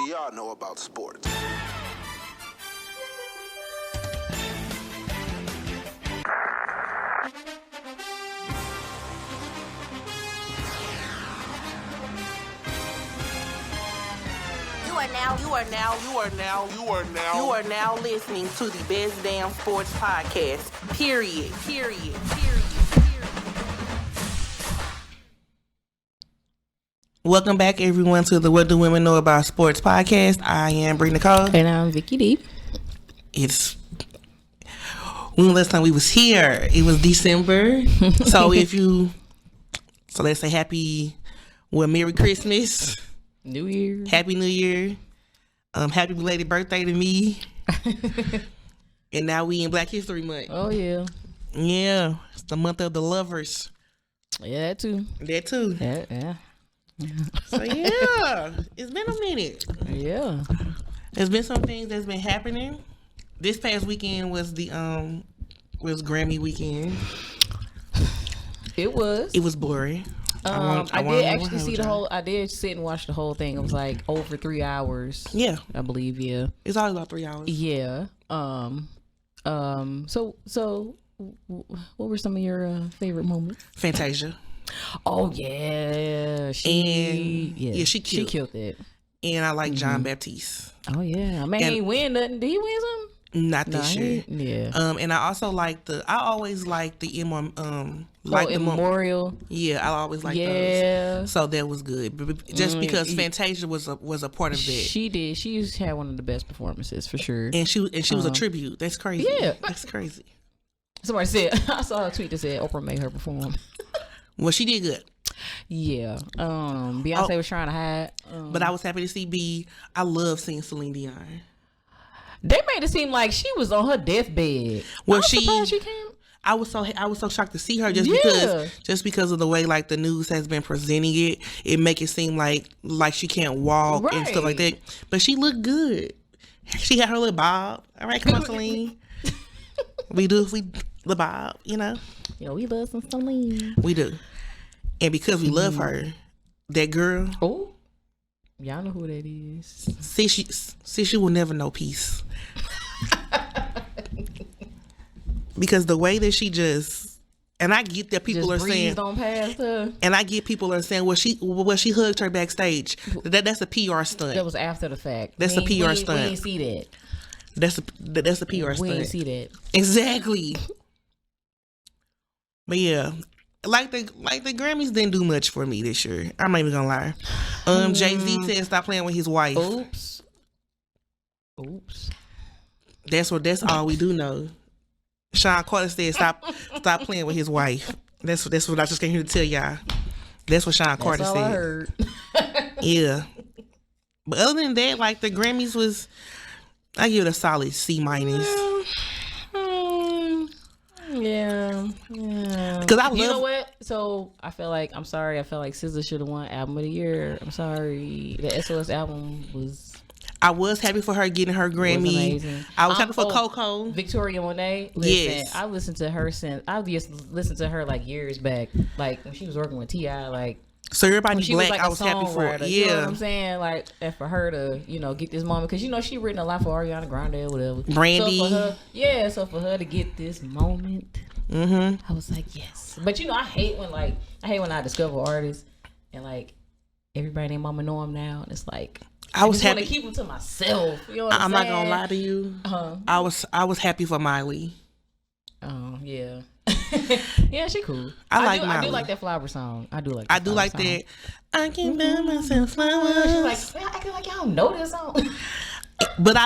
y'all know about sports? You are now listening to the best damn sports podcast. Period. Welcome back, everyone, to the What Do Women Know About Sports podcast. I am Bree Nicole. And I'm Vicky D. It's when the last time we was here? It was December. So let's say Merry Christmas. New Year. Happy New Year. Happy belated birthday to me. And now we in Black History Month. Oh, yeah. Yeah. It's the month of the lovers. Yeah, that too. Yeah. So, yeah. It's been a minute. Yeah. There's been some things that's been happening. This past weekend was was Grammy weekend. It was. It was boring. I did actually see the whole. I did sit and watch the whole thing. It was like over 3 hours. Yeah, I believe. Yeah, it's always about 3 hours. Yeah. So, what were some of your favorite moments? Fantasia. Oh yeah, she killed. She killed it. And I like John Baptiste. Oh yeah, I mean, he ain't win nothing. Did he win something? Not this year. Yeah. And I also I always like the Memorial. Yeah, I always like those. So that was good. Just because Fantasia was a part of that. She did. She had one of the best performances for sure. And she was a tribute. That's crazy. Yeah. That's crazy. Somebody said, I saw a tweet that said Oprah made her perform. Well, she did good. Yeah. Beyonce was trying to hide. But I was happy to see B. I love seeing Celine Dion. They made it seem like she was on her deathbed. Well, she came. I was so shocked to see her just because of the way like the news has been presenting it. It make it seem like she can't walk and stuff like that. But she looked good. She had her little bob. All right, come on, Celine. we the bob, you know. Yeah, we love some Celine. We do, and because we love her, that girl. Oh, y'all know who that is. See, she will never know peace. Because the way that she just, and I get that people are saying, on past her. And I get people are saying, well, she hugged her backstage. That's a PR stunt. That was after the fact. That's a PR stunt. We didn't see that. That's a PR stunt. We didn't see that. Exactly. But yeah, like the Grammys didn't do much for me this year. I'm not even gonna lie. Jay-Z said stop playing with his wife. Oops. That's all we do know. Sean Carter said stop playing with his wife. That's what I just came here to tell y'all. That's what Sean Carter said. I heard. Yeah. But other than that, like the Grammys I give it a solid C-. Yeah. Because I love. You know what? So I feel like SZA should have won Album of the Year. I'm sorry. The SOS album was. I was happy for her getting her Grammy. I was happy for Coco. Victoria Monet. Listen, yes. I listened to her like years back, like when she was working with T.I. Like. So everybody black, was like I was happy for it. Yeah. You know what I'm saying? Like, and for her to, get this moment. Because, she written a lot for Ariana Grande or whatever. Brandy. So for her to get this moment, I was like, yes. But, I hate when I discover artists and, like, everybody and their mama know them now. And it's like, I was happy to keep them to myself. You know what I'm saying? not going to lie to you. I was happy for Miley. Oh, yeah. Yeah, she cool. I do like that flower song. I do like that. I can buy myself flowers. She's like, man, I feel like y'all know this song. But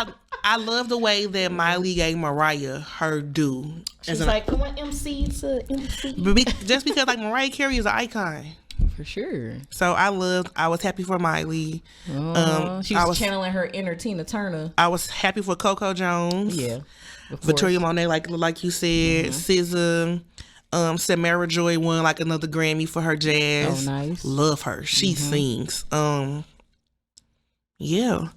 I love the way that Miley gave Mariah her due. She's like, come on, MC to MC. Just because like Mariah Carey is an icon. For sure. So I was happy for Miley. She was channeling her inner Tina Turner. I was happy for Coco Jones. Yeah. Victoria Monet, like you said, SZA, Samara Joy won like another Grammy for her jazz. Oh, nice. Love her. She sings. Yeah.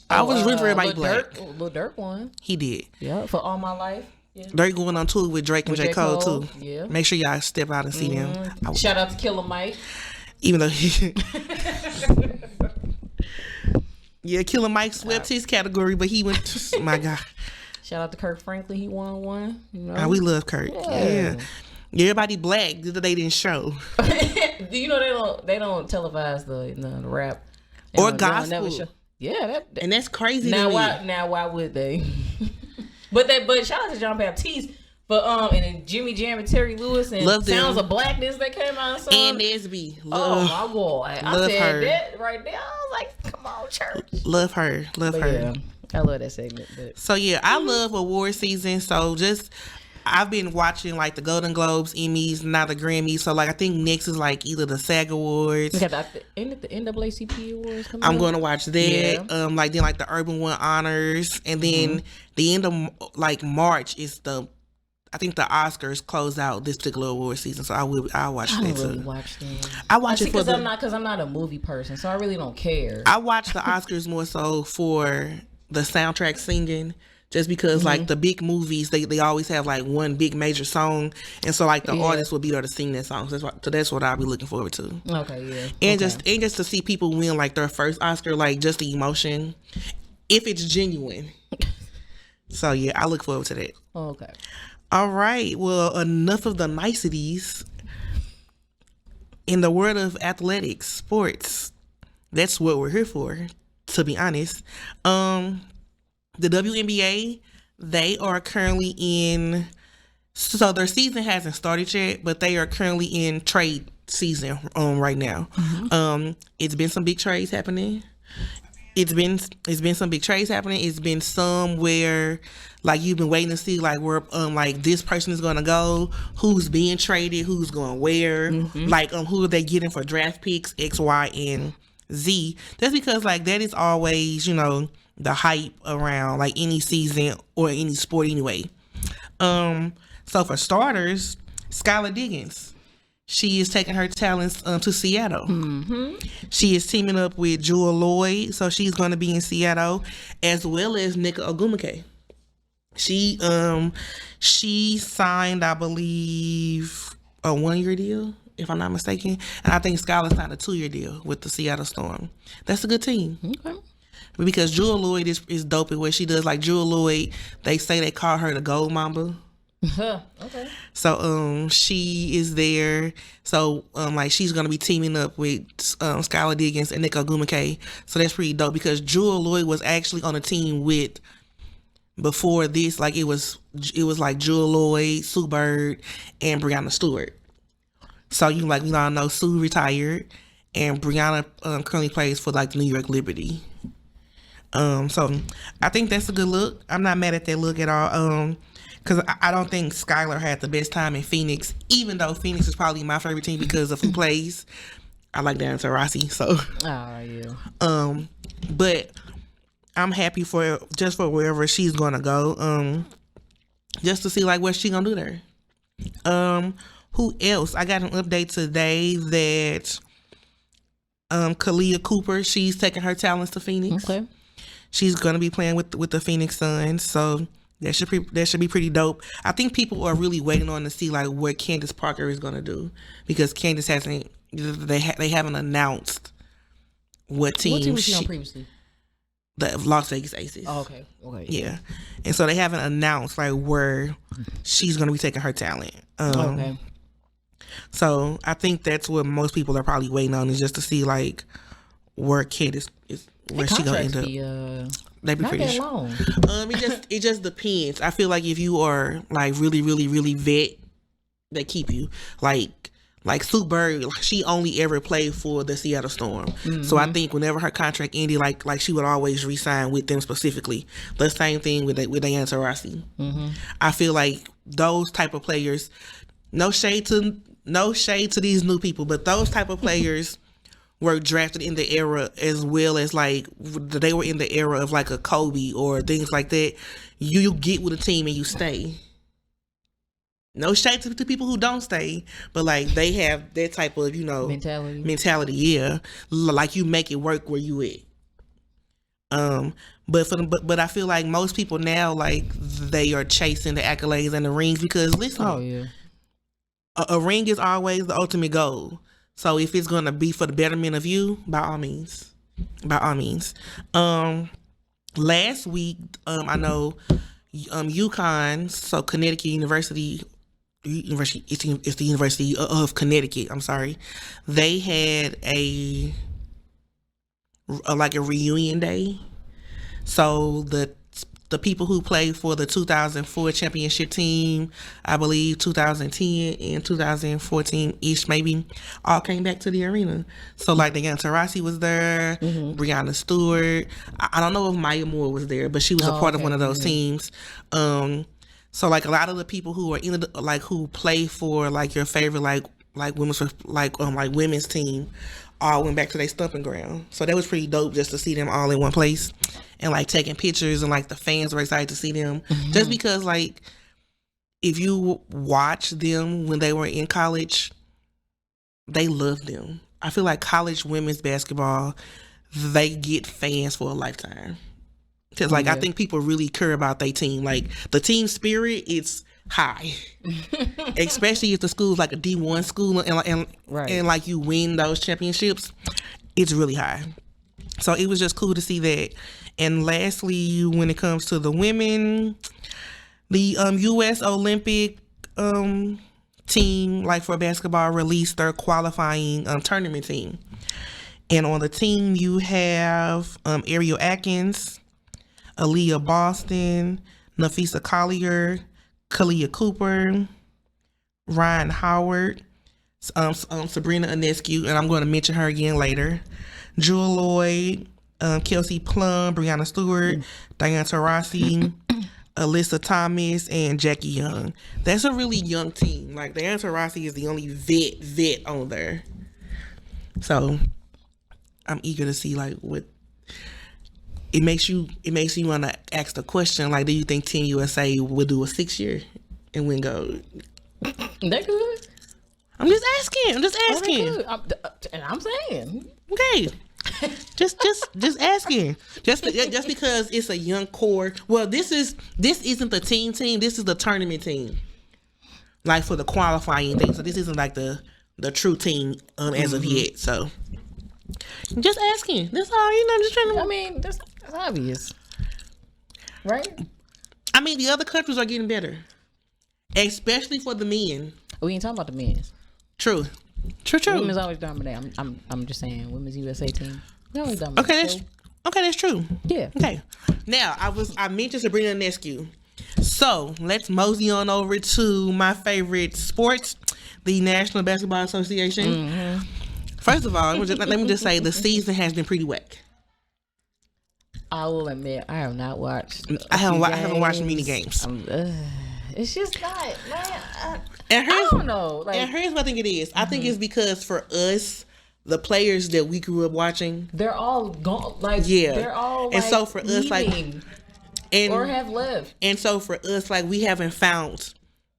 I was rooting for everybody black. Lil Durk won. He did. Yeah, for All My Life. Yeah. They're going on tour with Drake and J. Cole too. Yeah. Make sure y'all step out and see them. Shout out to Killer Mike. Even though Yeah, Killer Mike swept his category, but he went to, my God. Shout out to Kirk Franklin. He won one. You know? We love Kirk. Yeah. Everybody black. They didn't show. Do you know they don't televise the rap or gospel? Yeah, and that's crazy. Now why would they? but shout out to John Baptiste. But and then Jimmy Jam and Terry Lewis and love Sounds them. of Blackness that came out. So and Nesby. Oh my boy, I said her. that right there. I was like, come on, church. Love her. Yeah, I love that segment. But. So yeah, I love award season. So I've been watching like the Golden Globes, Emmys, not the Grammys. So like I think next is like either the SAG Awards. Okay, the NAACP Awards coming I'm up? going to watch that. Yeah. Like then like the Urban One Honors, and then the end of like March is I think the Oscars close out this particular award season. So I'll watch that too. I don't really watch them. I watch it because I'm not a movie person, so I really don't care. I watch the Oscars more so for the soundtrack singing. Just because like the big movies, they always have like one big major song, and so like the artist will be there to sing that song. So that's what I'll be looking forward to. Okay, yeah. And just to see people win like their first Oscar, like just the emotion, if it's genuine. So yeah, I look forward to that. Okay. All right. Well, enough of the niceties. In the world of athletics, sports, that's what we're here for. To be honest, the WNBA, they are currently in, so their season hasn't started yet, but they are currently in trade season right now. It's been some big trades happening. It's been some big trades happening. It's been some where like you've been waiting to see like where like this person is gonna go, who's being traded, who's going where, like who are they getting for draft picks, X, Y, and Z. That's because like that is always, you know, the hype around like any season or any sport anyway. So for starters, Skylar Diggins, she is taking her talents to Seattle. She is teaming up with Jewel Lloyd, so she's going to be in Seattle, as well as Nika Ogwumike. She signed, I believe, a 1-year deal, if I'm not mistaken, and I think Skylar signed a 2-year deal with the Seattle Storm. That's a good team. Okay. Because Jewel Lloyd is dope at what she does. Like Jewel Lloyd, they say they call her the Gold Mamba. Okay. So she is there. So like she's gonna be teaming up with Skylar Diggins and Nika Ogwumike. So that's pretty dope because Jewel Lloyd was actually on a team with before this. Like it was like Jewel Lloyd, Sue Bird, and Breanna Stewart. So you all know Sue retired, and Breanna currently plays for like the New York Liberty. So I think that's a good look. I'm not mad at that look at all. Because I don't think Skylar had the best time in Phoenix, even though Phoenix is probably my favorite team because of who plays. I like Darren Taurasi, so. Oh, yeah. But I'm happy for wherever she's gonna go. Just to see like what she gonna do there. Who else? I got an update today that Kalia Cooper, she's taking her talents to Phoenix. Okay. She's gonna be playing with the Phoenix Suns, so that should be pretty dope. I think people are really waiting on to see like what Candace Parker is gonna do because Candace hasn't. They haven't announced what team. What team was she on previously? The Las Vegas Aces. Oh, okay. Okay. Yeah, and so they haven't announced like where she's gonna be taking her talent. Okay. So I think that's what most people are probably waiting on is just to see like where Candace is, where she gonna end up. They be pretty sure. It just depends. I feel like if you are like really, really, really vet, they keep you. Like Sue Bird, she only ever played for the Seattle Storm. So I think whenever her contract ended, like she would always re-sign with them specifically. The same thing with Diana Taurasi. I feel like those type of players, no shade to these new people, but those type of players were drafted in the era as well as like they were in the era of like a Kobe or things like that. You get with a team and you stay. No shade to people who don't stay, but like they have that type of mentality. Yeah, like you make it work where you at. But I feel like most people now like they are chasing the accolades and the rings because listen, a ring is always the ultimate goal. So if it's gonna be for the betterment of you, by all means. by all means. Last week, I know UConn, so Connecticut University, it's the University of Connecticut. I'm sorry, they had a reunion day. So the people who played for the 2004 championship team, I believe 2010 and 2014 ish maybe, all came back to the arena. So like Diana Taurasi was there, Breanna Stewart. I don't know if Maya Moore was there, but she was a part of one of those teams. So like a lot of the people who are in who play for like your favorite women's team all went back to their stomping ground. So that was pretty dope just to see them all in one place and like taking pictures, and like the fans were excited to see them. Just because like if you watch them when they were in college, they loved them. I feel like college women's basketball, they get fans for a lifetime. Cause I think people really care about their team. Like the team spirit, it's high, especially if the school's like a D1 school and like you win those championships, it's really high. So it was just cool to see that. And lastly, when it comes to the women, the U.S. Olympic team, like for basketball, released their qualifying tournament team. And on the team, you have Ariel Atkins, Aaliyah Boston, Nafisa Collier, Kalia Cooper, Ryan Howard, Sabrina Ionescu, and I'm going to mention her again later, Jewel Lloyd, Kelsey Plum, Breanna Stewart, Diana Taurasi, Alyssa Thomas, and Jackie Young. That's a really young team. Like Diana Taurasi is the only vet on there. So I'm eager to see like what it makes you want to ask the question, like, do you think Team USA will do a 6-year and win gold? They're good. I'm just asking. And I'm saying, okay. just asking. Just because it's a young core. Well, this isn't the team. This is the tournament team. Like for the qualifying thing. So this isn't like the true team as of yet. So just asking. That's all. Just trying to. I mean, that's obvious, right? I mean, the other countries are getting better, especially for the men. We ain't talking about the men. True. Women's always dominate. I'm just saying, women's USA team. They always dominate. Okay, that's true. Yeah. Okay. Now I mentioned Sabrina Ionescu. So let's mosey on over to my favorite sports, the National Basketball Association. First of all, let me just say the season has been pretty whack. I will admit, I have not watched. I haven't watched many games. It's just not, man. I don't know. And here's what I think it is. I think it's because for us, the players that we grew up watching, they're all gone. They're all. And so for us, or have left. And so for us, we haven't found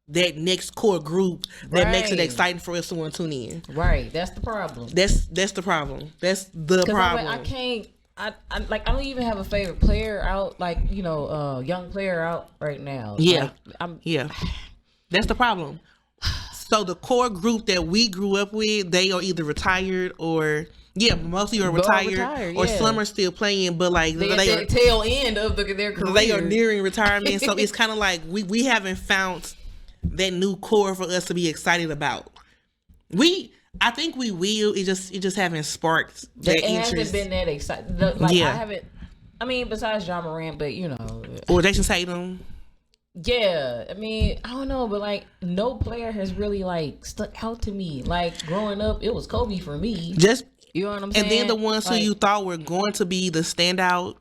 that next core group that makes it exciting for us to want to tune in. Right. That's the problem. That's the problem. That's the problem. I can't. I don't even have a favorite player out, young player out right now. Yeah. That's the problem. So the core group that we grew up with, they are either retired or mostly are retired or some are still playing, but they are tail end of their career. They are nearing retirement. So it's kind of like we haven't found that new core for us to be excited about. I think we will. It just haven't sparked that interest. It hasn't been that exciting. I haven't. I mean, besides Ja Morant, but or Jason Tatum. Yeah, I mean, I don't know, but no player has really stuck out to me. Growing up, it was Kobe for me. Just you know what I'm saying. And then the ones who you thought were going to be the standout,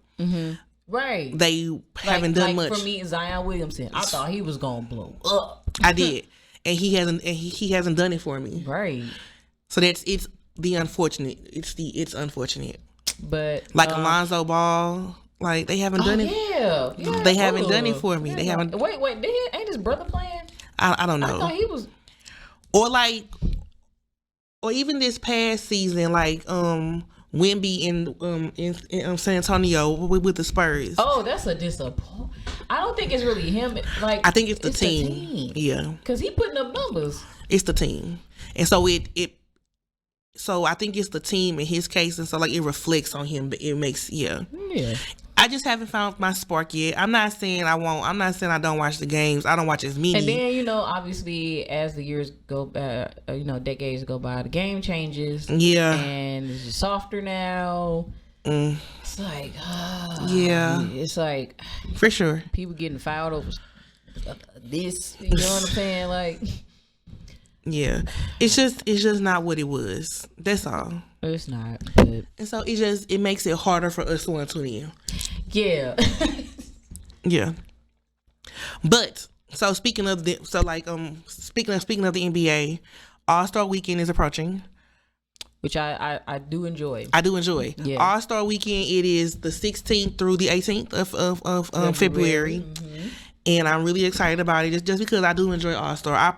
right? They haven't done much. For me, Zion Williamson, I thought he was gonna blow up. I did, and he hasn't. And he hasn't done it for me. Right. So it's the unfortunate. It's unfortunate. But Alonzo Ball. They haven't done it. Yeah, they haven't done it for me. They haven't. Wait, ain't his brother playing? I don't know. I thought he was. Or even this past season, Wemby in San Antonio with the Spurs. Oh, that's a disappointment. I don't think it's really him. I think it's the team. Yeah, because he putting up numbers. It's the team, and so So I think it's the team in his case, and so like it reflects on him. But it makes Yeah. I just haven't found my spark yet. I'm not saying I won't. I'm not saying I don't watch the games. I don't watch as many. And then obviously as the years go by, decades go by, the game changes. Yeah. And it's just softer now. It's like, it's like for sure people getting fouled over this. You know what I'm saying? Like, yeah, it's just not what it was. That's all. It's not. But... And so it makes it harder for us to want to tune in. Yeah. Yeah. But so speaking of the speaking of the NBA, All-Star Weekend is approaching. Which I do enjoy. I do enjoy. Yeah. All-Star Weekend, it is the 16th through the 18th of February. Mm-hmm. And I'm really excited about it just because I do enjoy All-Star. I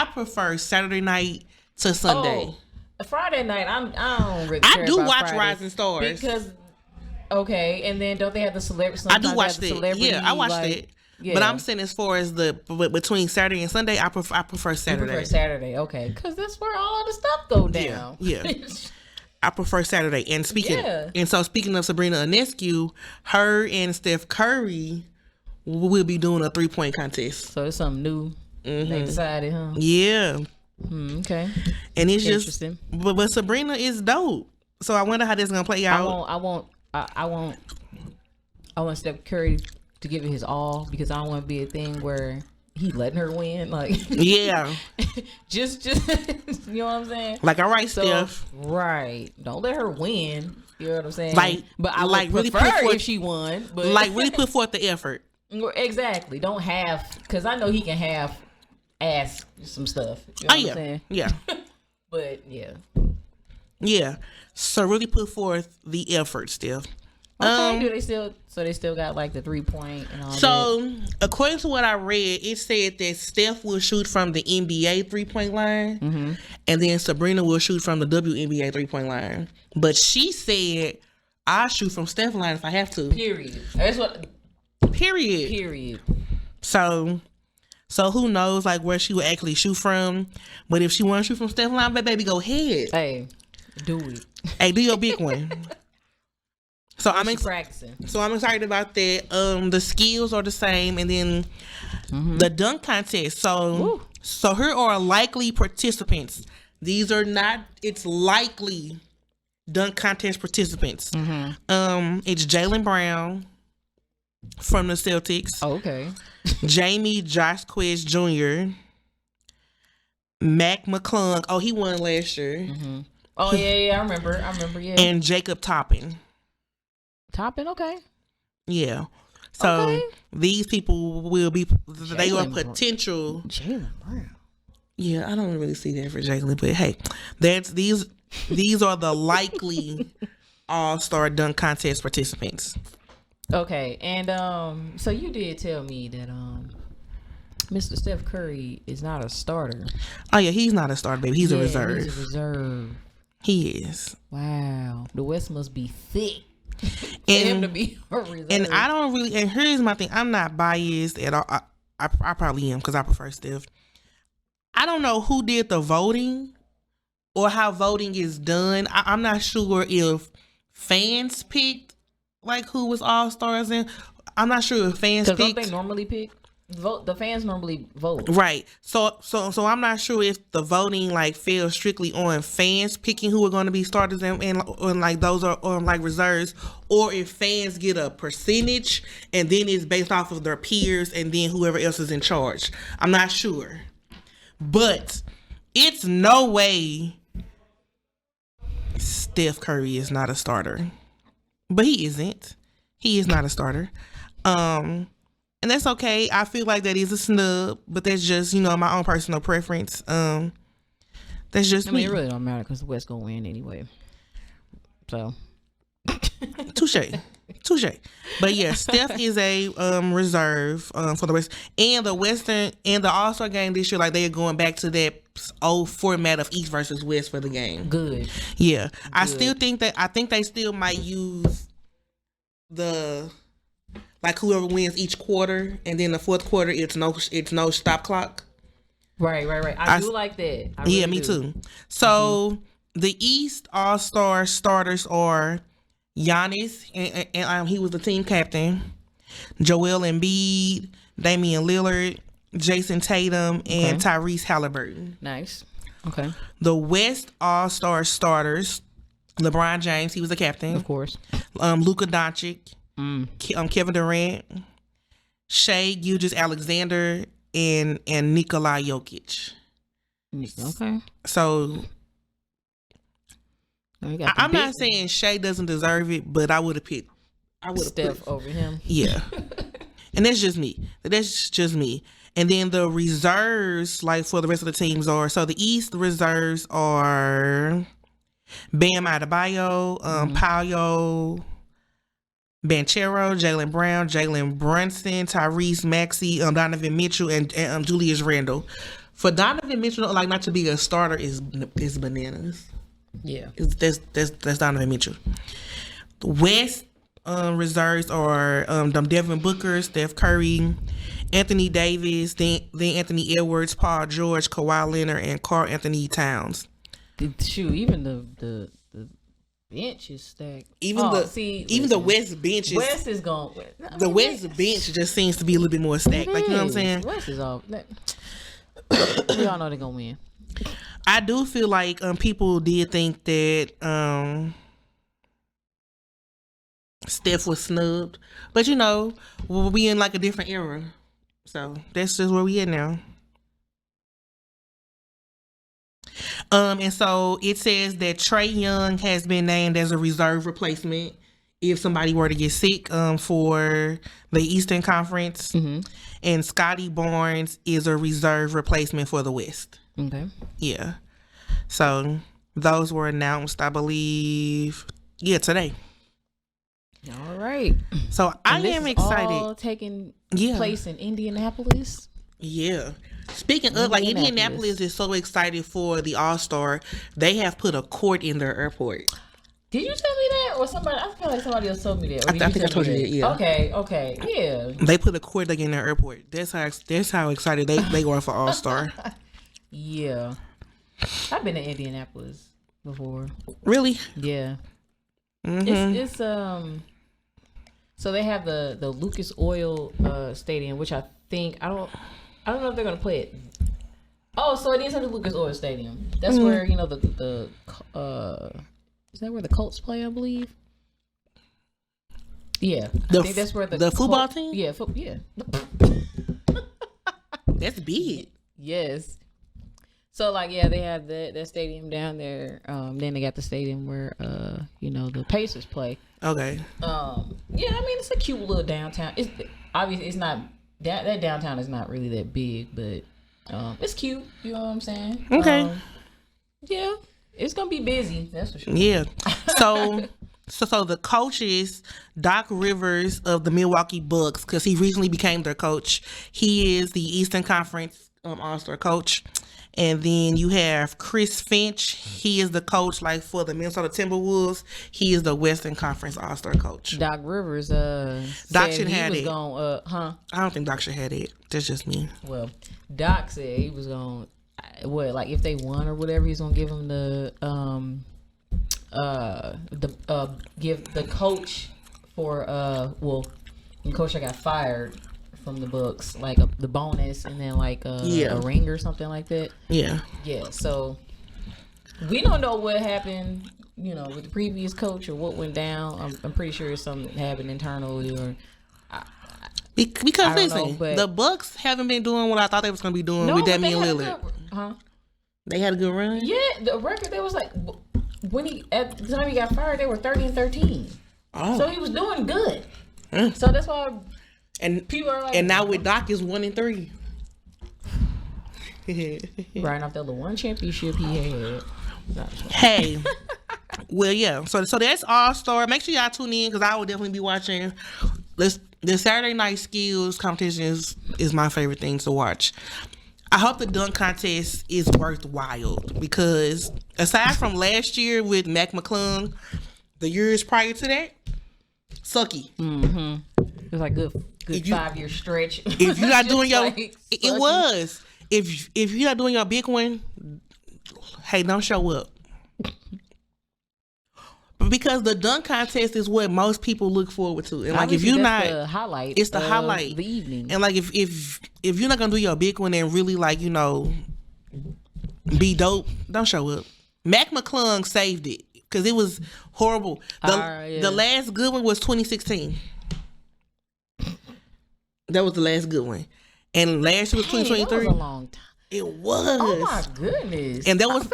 prefer Saturday night to Sunday. Oh, Friday night, I don't really care. I do about watch Friday Rising Stars. Because, and then don't they have the celebrity? I do watch that. Yeah, I watched it. Yeah. But I'm saying as far as between Saturday and Sunday, I prefer Saturday. You prefer Saturday, okay. Because that's where all the stuff go down. Yeah. I prefer Saturday. And speaking of Sabrina Ionescu, her and Steph Curry will be doing a 3-point contest. So it's something new. Mm-hmm. They decided, huh? Yeah. Okay. And it's just, but Sabrina is dope. So I wonder how this is gonna play out. I want Steph Curry to give it his all because I don't want to be a thing where he letting her win. Like, yeah. just you know what I'm saying? Like, all right, Steph. Right. Don't let her win. You know what I'm saying? Like, but I would really prefer if she won. But really put forth the effort. Exactly. Don't because I know he can ask some stuff. You know what I'm saying? Yeah. But yeah. Yeah. So really put forth the effort, Steph. Okay, they still got like the 3-point and all that? So, according to what I read, it said that Steph will shoot from the NBA 3-point line, mm-hmm. and then Sabrina will shoot from the WNBA 3-point line. But she said, I'll shoot from Steph line if I have to. Period. That's what... Period. So who knows like where she will actually shoot from. But if she want to shoot from Steph line, baby, go ahead. Hey, do it. Hey, do your big one. So I'm practicing. So I'm excited about that. The skills are the same, and then the dunk contest. So here are likely participants. These are not. It's likely dunk contest participants. Mm-hmm. It's Jaylen Brown from the Celtics. Oh, okay. Jamie Josquez Jr. Mac McClung. Oh, he won last year. Mm-hmm. Oh yeah, I remember. Yeah. And Jacob Toppin. Okay. Yeah. So these people will be. They are potential. Jaylen Brown. Yeah, I don't really see that for Jaylen, but hey, these are the likely All-Star dunk contest participants. Okay, and so you did tell me that Mr. Steph Curry is not a starter. Oh yeah, he's not a starter, baby. He's a reserve. He's a reserve. He is. Wow, the West must be thick. And him to be a reserve. And I don't really. And here's my thing. I'm not biased at all. I probably am because I prefer Steph. I don't know who did the voting or how voting is done. I'm not sure if fans picked like who was all stars in. I'm not sure if fans picked. Don't they normally pick? Vote. The fans normally vote. Right. So I'm not sure if the voting like fell strictly on fans picking who are going to be starters and like those are like reserves, or if fans get a percentage and then it's based off of their peers and then whoever else is in charge. I'm not sure. But it's no way Steph Curry is not a starter. But he isn't. He is not a starter. And that's okay. I feel like that is a snub, but that's just, my own personal preference. That's just me. It really don't matter because the West gonna win anyway. So. Touche. But yeah, Steph is a reserve for the West, and the Western and the All-Star game this year. Like they are going back to that old format of East versus West for the game. Good. Yeah, good. I think they still might use like whoever wins each quarter, and then the fourth quarter it's no stop clock. Right. I do like that. I really me do. too. So the East All-Star starters are Giannis, and he was the team captain. Joel Embiid, Damian Lillard, Jason Tatum, and Tyrese Halliburton. Nice. Okay. The West All-Star starters: LeBron James, he was the captain. Of course. Luka Doncic, Kevin Durant, Shai Gilgeous-Alexander, and Nikola Jokic. Okay. So I'm not saying Shai doesn't deserve it, but I would have picked Steph over him. Yeah. And that's just me. And then the reserves, like for the rest of the teams, are so the East reserves are Bam Adebayo, Paolo Banchero, Jaylen Brown, Jalen Brunson, Tyrese Maxey, Donovan Mitchell, and Julius Randle. For Donovan Mitchell, like not to be a starter is bananas. Yeah, that's Donovan Mitchell. The West reserves are Devin Booker, Steph Curry, Anthony Davis, then Anthony Edwards, Paul George, Kawhi Leonard, and Karl Anthony Towns. Shoot, even the bench is stacked. Even the West bench is. West is going. The West bench just seems to be a little bit more stacked. Like, you know what I'm saying? West is all. We all know they're gonna win. I do feel like people did think that Steph was snubbed, but you know we in like a different era, so that's just where we at now. And so it says that Trae Young has been named as a reserve replacement if somebody were to get sick for the Eastern Conference, and Scotty Barnes is a reserve replacement for the West. Okay. Yeah. So those were announced, I believe, today. All right. So I am excited. All taking place in Indianapolis. Yeah. Speaking of, like, Indianapolis is so excited for the All-Star. They have put a court in their airport. Did you tell me that, or somebody? I feel like somebody else told me that. I think I told you that. Yeah. Okay. Yeah. They put a court in their airport. That's how excited they are for All-Star. Yeah. I've been to Indianapolis before. Really? Yeah. It's so they have the Lucas Oil Stadium, which I think I don't know if they're gonna play it. Oh, so it is at the Lucas Oil Stadium. That's where the is that where the Colts play? I believe. Yeah, I think that's where the football team. Yeah, yeah. That's big. Yes. So they have that stadium down there. Then they got the stadium where the Pacers play. Okay. I mean it's a cute little downtown. It's obviously it's not that downtown is not really that big, but it's cute. You know what I'm saying? Okay. Yeah, it's gonna be busy. That's for sure. Yeah. So the coaches, Doc Rivers of the Milwaukee Bucks, because he recently became their coach. He is the Eastern Conference All-Star coach. And then you have Chris Finch. He is the coach for the Minnesota Timberwolves. He is the Western Conference All-Star coach. Doc Rivers Doc should have it. I don't think Doc should have it. That's just me. Well, Doc said he was going if they won or whatever, he's gonna give him give the coach for the coach that got fired from the Bucks, the bonus, and then a ring or something like that. Yeah. So we don't know what happened, with the previous coach or what went down. I'm pretty sure it's something that happened internally or. Because listen, the Bucks haven't been doing what I thought they was going to be doing with Damian Lillard. They had a good run. Yeah, the record they was when at the time he got fired, they were 30-13. Oh, so he was doing good. So that's why. And people are and now with Doc is 1-3. Right off the other one championship he had. Hey, well, yeah. So that's All-Star. Make sure y'all tune in because I will definitely be watching. The Saturday Night Skills competition is my favorite thing to watch. I hope the dunk contest is worthwhile because aside from last year with Mac McClung, the years prior to that, sucky. It was good 5-year stretch. If you're not doing it if you're not doing your big one, hey, don't show up. Because the dunk contest is what most people look forward to, and like Obviously, if you're that's not, the highlight. it's the highlight, the evening. And like if you're not gonna do your big one and really like be dope, don't show up. Mac McClung saved it because it was horrible. The last good one was 2016. That was the last good one, and last year was 2023. That was a long time. It was. Oh my goodness! And that was.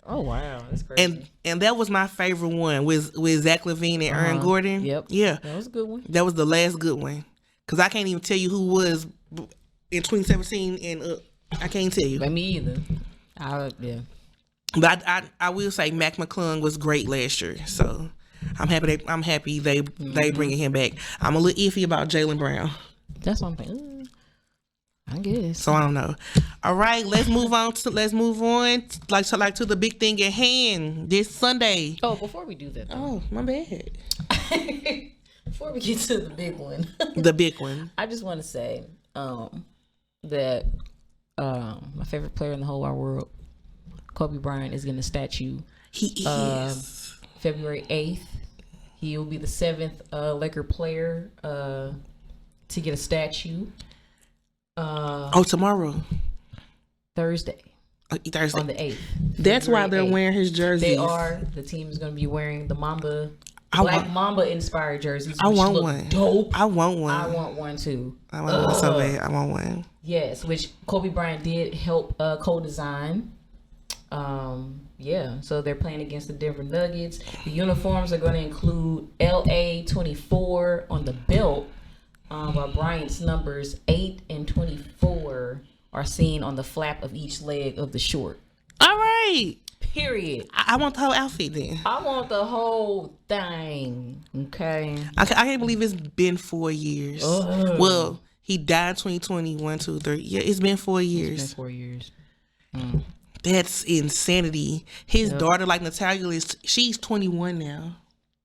Oh wow, that's crazy. And that was my favorite one with Zach LaVine and Aaron Gordon. Yep. Yeah. That was a good one. That was the last good one. Because I can't even tell you who was in 2017 and I can't tell you. But me either. But I will say Mac McClung was great last year. So I'm happy they bringing him back. I'm a little iffy about Jaylen Brown. That's one thing. I guess. So I don't know. All right, let's move on to the big thing at hand this Sunday. Oh, before we do that. Oh, my bad. Before we get to the big one. The big one. I just want to say that my favorite player in the whole wide world, Kobe Bryant, is getting a statue. He is. February 8th. He will be the 7th Laker player to get a statue. Tomorrow. Thursday. Thursday. On the 8th. That's why they're wearing his jerseys. They are. The team is going to be wearing the Mamba inspired jerseys. I want one. Dope. I want one. I want one too. I want one so bad. I want one. Yes, which Kobe Bryant did help co-design. So they're playing against the Denver Nuggets. The uniforms are going to include LA 24 on the belt. While Bryant's numbers 8 and 24 are seen on the flap of each leg of the short. All right. Period. I want the whole outfit then. I want the whole thing. Okay. I can't believe it's been 4 years. Well, he died 2020, 1, 2, 3. Yeah, it's been 4 years. It's been 4 years. That's insanity. His daughter, like Natalia, she's 21 now.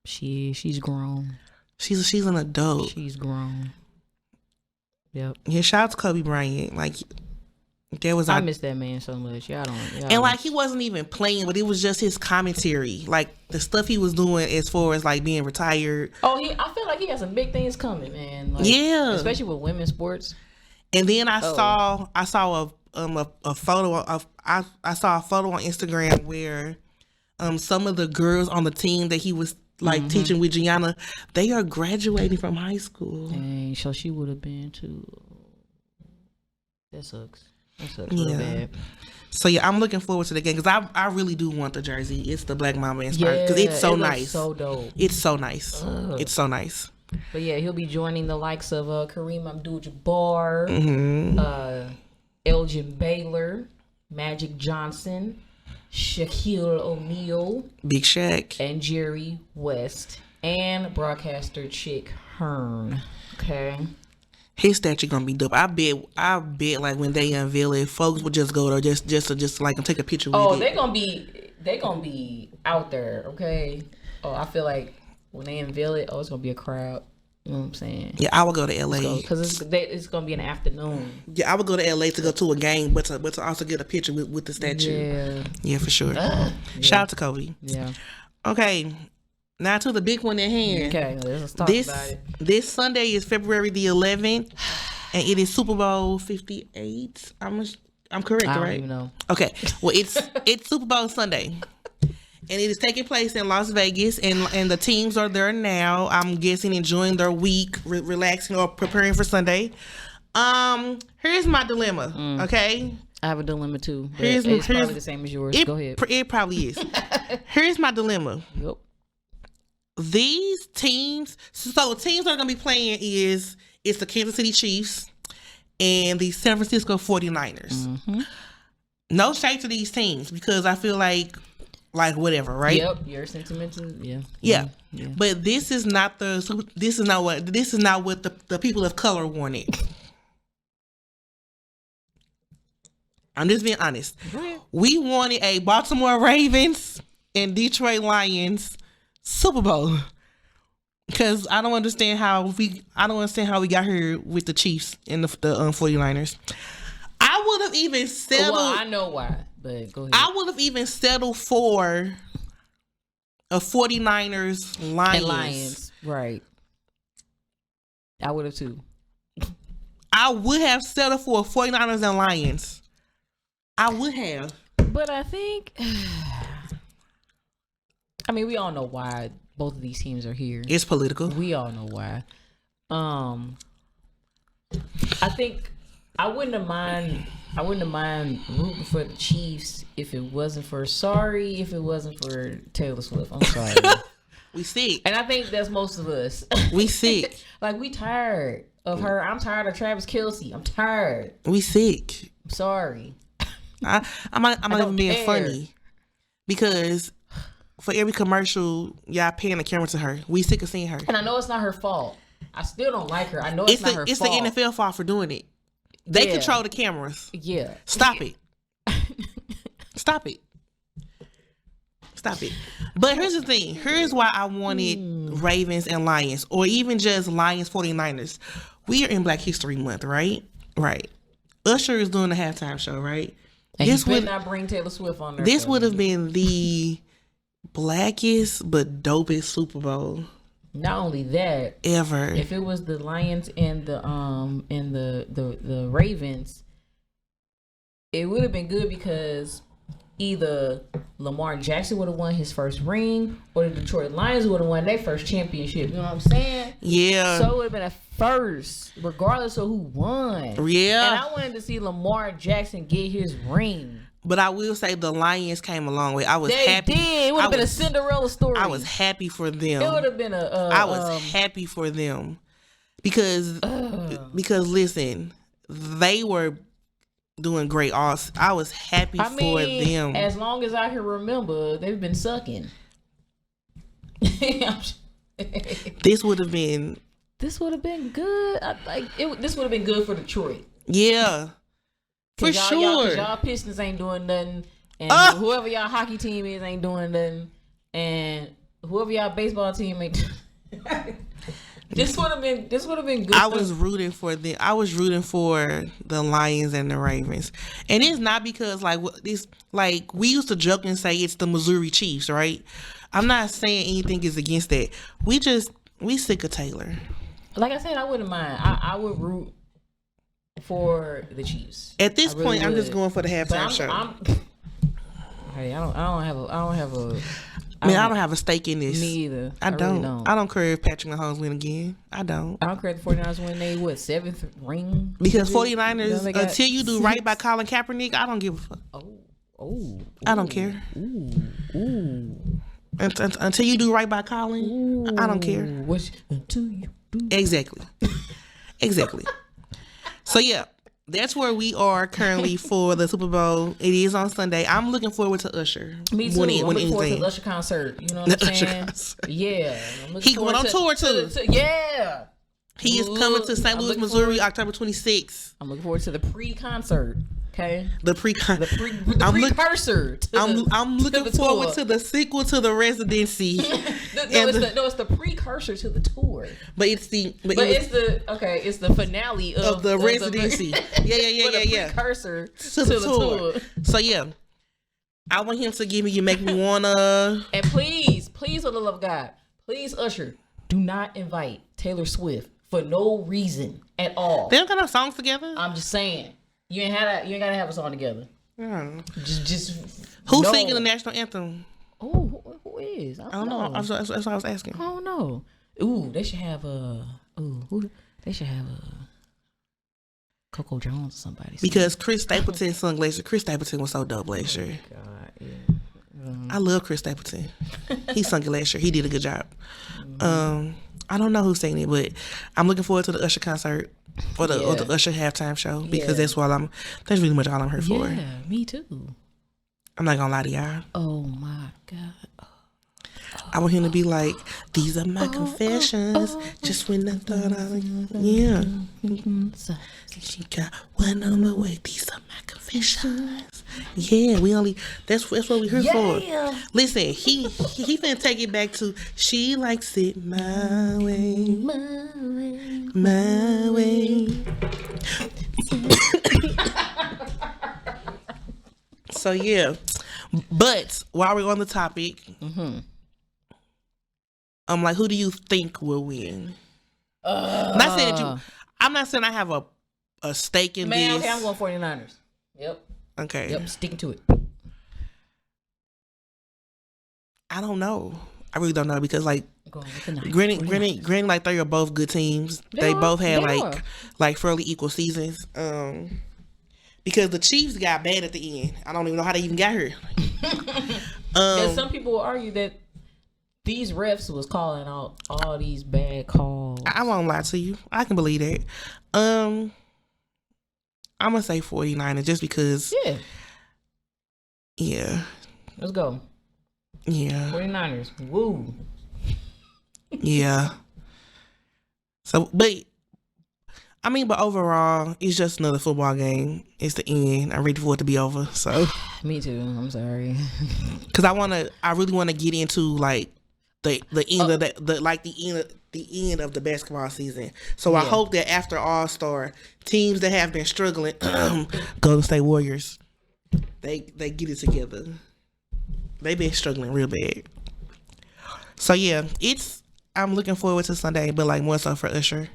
She's grown. She's an adult. She's grown. Yep. Yeah, shout out to Kobe Bryant. Like, I miss that man so much. He wasn't even playing, but it was just his commentary, like the stuff he was doing as far as like being retired. Oh, I feel like he has some big things coming, man. Like, especially with women's sports. And then I saw a photo of I saw a photo on Instagram where some of the girls on the team that he was like teaching with Gianna, they are graduating from high school. Dang, so she would have been too. That sucks. That sucks real bad. So yeah, I'm looking forward to the game because I really do want the jersey. It's the Black Mamba inspired because it's so nice. So dope. It's so nice. It's so nice. But yeah, he'll be joining the likes of Kareem Abdul-Jabbar, Elgin Baylor, Magic Johnson, Shaquille O'Neal, Big Shaq, and Jerry West, and broadcaster Chick Hearn. Okay. His statue gonna be dope. I bet like when they unveil it, folks will just go there just to like take a picture with it. Oh, they gonna be out there, okay? Oh, I feel like when they unveil it, it's gonna be a crowd. You know what I'm saying? Yeah, I would go to LA because it's gonna be in the afternoon. Yeah, I would go to LA to go to a game, but to also get a picture with the statue. Yeah, for sure. Shout out to Kobe. Yeah. Okay. Now to the big one at hand. Okay, let's talk about it. This Sunday is February the 11th, and it is Super Bowl 58. I'm correct, right? I don't even know. Okay, well it's Super Bowl Sunday, and it is taking place in Las Vegas, and the teams are there now. I'm guessing enjoying their week, relaxing or preparing for Sunday. Here's my dilemma. Okay. I have a dilemma too. It's probably the same as yours. Go ahead. It probably is. Here's my dilemma. Yep. These teams, so the teams that are going to be playing it's the Kansas City Chiefs and the San Francisco 49ers. No shade to these teams because I feel like whatever, right? Yep, your sentimental, yeah. But this is not what the people of color wanted. I'm just being honest. We wanted a Baltimore Ravens and Detroit Lions Super Bowl because I don't understand how we got here with the Chiefs and the 49ers. I would have even settled. Well, I know why, but go ahead. I would have even settled for a 49ers Lions. Right. I would have too. I would have settled for a 49ers and Lions. I would have. But I think, I mean, we all know why both of these teams are here. It's political. We all know why. I think I wouldn't have mind rooting for the Chiefs if it wasn't for Taylor Swift. I'm sorry. We sick. And I think that's most of us. We sick. Like, we tired of her. I'm tired of Travis Kelce. I'm tired. We sick. I'm sorry. I'm not even being funny. Because for every commercial, y'all paying the camera to her. We sick of seeing her. And I know it's not her fault. I still don't like her. I know it's not her fault. It's the NFL fault for doing it. They control the cameras. Yeah. Stop it. Stop it. Stop it. But here's the thing. Here's why I wanted Ravens and Lions, or even just Lions 49ers. We are in Black History Month, right? Right. Usher is doing the halftime show, right? And this would not bring Taylor Swift on there. This would have been the blackest but dopest Super Bowl. Not only that, ever. If it was the Lions and the Ravens, it would have been good because either Lamar Jackson would have won his first ring, or the Detroit Lions would have won their first championship. You know what I'm saying? Yeah. So it would have been a first, regardless of who won. Yeah. And I wanted to see Lamar Jackson get his ring. But I will say the Lions came a long way. I was happy. They did. It would have been a Cinderella story. I was happy for them. It would have been I was happy for them because listen, they were doing great. I was happy for them. As long as I can remember, they've been sucking. This would have been good. This would have been good for Detroit. Yeah. For sure. Y'all Pistons ain't doing nothing, and whoever y'all hockey team is ain't doing nothing, and whoever y'all baseball team ain't. This would have been good. I was rooting for them. I was rooting for the Lions and the Ravens, and it's not because we used to joke and say it's the Missouri Chiefs, right? I'm not saying anything is against that. We sick of Taylor. Like I said, I wouldn't mind. I would root for the Chiefs. At this point, I'm just going for the halftime show. I don't have a stake in this. Me either. I don't. Really don't. I don't care if Patrick Mahomes win again. I don't care if the 49ers win they 7th ring. Because 49ers, until you do right by Colin Kaepernick, I don't give a fuck. I don't care. Until you do right by Colin, I don't care. Until you do. Exactly. So yeah, that's where we are currently for the Super Bowl. It is on Sunday. I'm looking forward to Usher. Me too. I'm looking forward to the Usher concert. You know what I'm saying? Concert. Yeah. He going on tour too. Yeah. He is coming to St. Louis, Missouri, October 26th. I'm looking forward to the pre-concert. Okay. The precursor. I'm looking forward to the sequel to the residency. It's the precursor to the tour. It's the finale of the residency. Yeah. Precursor to the tour. So yeah, I want him to make me wanna. And please, for the love of God, please, Usher, do not invite Taylor Swift for no reason at all. They don't got no songs together. I'm just saying. You ain't gotta have a song together. Just who's singing the national anthem? Oh, who is? I don't know. That's what I was asking. I don't know. Ooh, they should have Coco Jones or somebody. Because Chris Stapleton sung Glacier. Chris Stapleton was so dope last year. Oh God, yeah. I love Chris Stapleton. He sung it last year. He did a good job. I don't know who sang it, but I'm looking forward to the Usher concert. Or the Usher halftime show, because that's really much all I'm here for. Yeah, me too. I'm not gonna lie to y'all. Oh my God. I want him to be like, these are my confessions. Just when I thought she got one on the way. These are my confessions. Yeah, that's what we here for. Listen, he finna take it back to she likes it my way. My way. So yeah, but while we're on the topic, I'm like, who do you think will win? I'm not saying I have a stake in this. Okay, I'm going 49ers. Yep. Okay. Yep, sticking to it. I don't know. I really don't know because like granted, like they are both good teams. They both had like fairly equal seasons. Because the Chiefs got bad at the end. I don't even know how they even got here. Some people will argue that these refs was calling out all these bad calls. I won't lie to you. I can believe that. I'm gonna say 49ers just because. Yeah. Let's go. Yeah. 49ers. Woo. Yeah. So, but overall, it's just another football game. It's the end. I'm ready for it to be over. So. Me too. I'm sorry. Because I really want to get into like the end of the end of the basketball season. So I hope that after All-Star, teams that have been struggling, Golden State Warriors, they get it together. They've been struggling real bad. So yeah, I'm looking forward to Sunday, but like more so for Usher.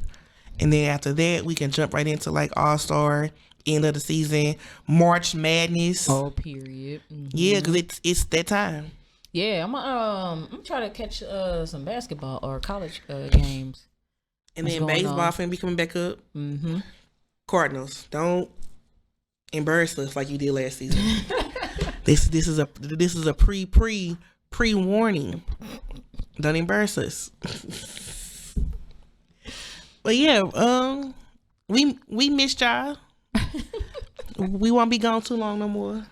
And then after that, we can jump right into like All-Star, end of the season, March Madness. Oh, period. Mm-hmm. Yeah, because it's that time. Yeah, I'm try to catch some basketball or college games. And then baseball finna be coming back up. Mm-hmm. Cardinals, don't embarrass us like you did last season. This is a pre warning. Don't embarrass us. But yeah, we missed y'all. We won't be gone too long no more.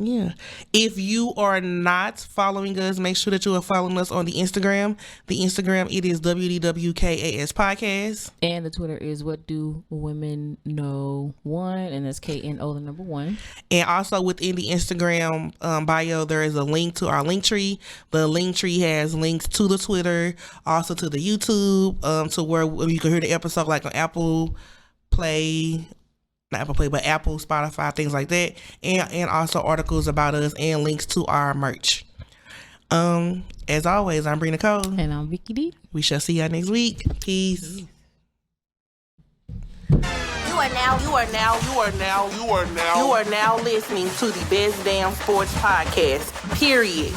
Yeah. If you are not following us, make sure that you are following us on the Instagram. The Instagram, it is WDWKAS Podcast. And the Twitter is What Do Women Know 1, and that's KNO the number 1. And also within the Instagram bio, there is a link to our link tree. The link tree has links to the Twitter, also to the YouTube, to where you can hear the episode like on Apple, Spotify, things like that, and also articles about us and links to our merch. As always, I'm Brina Cole. And I'm Vicky D. We shall see y'all next week. Peace. You are now listening to the Best Damn Sports Podcast. Period.